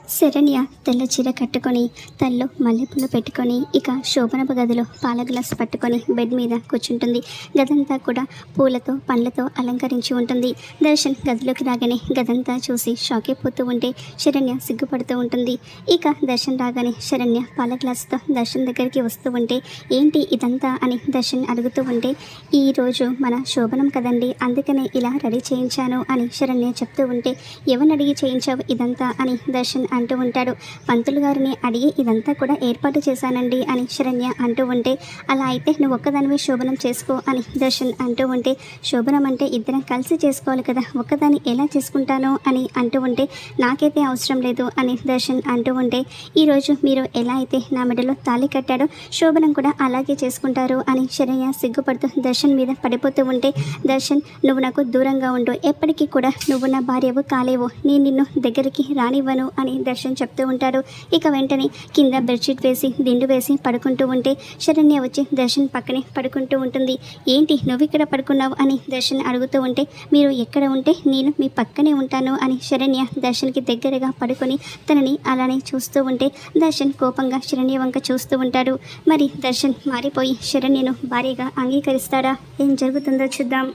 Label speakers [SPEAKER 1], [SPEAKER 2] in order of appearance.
[SPEAKER 1] శరణ్య తెల్ల చీర కట్టుకొని తల్లో మల్లెపూలు పెట్టుకొని ఇక శోభనపు గదిలో పాల గ్లాస్ పట్టుకొని బెడ్ మీద కూర్చుంటుంది. గదంతా కూడా పూలతో పండ్లతో అలంకరించి ఉంటుంది. దర్శన్ గదిలోకి రాగానే గదంతా చూసి షాక్ అయిపోతూ ఉంటే శరణ్య సిగ్గుపడుతూ ఉంటుంది. ఇక దర్శన్ రాగానే శరణ్య పాల గ్లాసుతో దర్శన్ దగ్గరికి వస్తూ ఉంటే ఏంటి ఇదంతా అని దర్శన్ అడుగుతూ ఉంటే ఈరోజు మన శోభనం కదండి, అందుకనే ఇలా రెడీ చేయించాను అని శరణ్య చెప్తూ ఉంటే ఎవరిని అడిగి చేయించావు ఇదంతా అని దర్శన్ అంటూ ఉంటాడు. పంతులు గారిని అడిగి ఇదంతా కూడా ఏర్పాటు చేశానండి అని శరణ్య అంటూ ఉంటే అలా అయితే నువ్వు ఒక్కదానివే శోభనం చేసుకో అని దర్శన్ అంటూ ఉంటే శోభనం అంటే ఇద్దరం కలిసి చేసుకోవాలి కదా, ఒక్కదాన్ని ఎలా చేసుకుంటానో అని అంటూ ఉంటే నాకైతే అవసరం లేదు అని దర్శన్ అంటూ ఉంటే ఈరోజు మీరు ఎలా అయితే నా మెడలో తాళి కట్టాడో శోభనం కూడా అలాగే చేసుకుంటారు అని శరణ్య సిగ్గుపడుతూ దర్శన్ మీద పడిపోతూ ఉంటే దర్శన్ నువ్వు నాకు దూరంగా ఉండు, ఎప్పటికీ కూడా నువ్వు నా భార్యవు కాలేవు, నేను నిన్ను దగ్గరికి రానివ్వను అని దర్శన్ చెప్తూ ఉంటాడు. ఇక వెంటనే కింద బెడ్షీట్ వేసి దిండు వేసి పడుకుంటూ ఉంటే శరణ్య వచ్చి దర్శన్ పక్కనే పడుకుంటూ ఉంటుంది. ఏంటి నువ్వు ఇక్కడ పడుకున్నావు అని దర్శన్ అడుగుతూ ఉంటే మీరు ఎక్కడ ఉంటే నేను మీ పక్కనే ఉంటాను అని శరణ్య దర్శన్కి దగ్గరగా పడుకొని తనని అలానే చూస్తూ ఉంటే దర్శన్ కోపంగా శరణ్య వంక చూస్తూ ఉంటాడు. మరి దర్శన్ మారిపోయి శరణ్యను భార్యగా అంగీకరిస్తాడా? ఏం జరుగుతుందో చూద్దాం.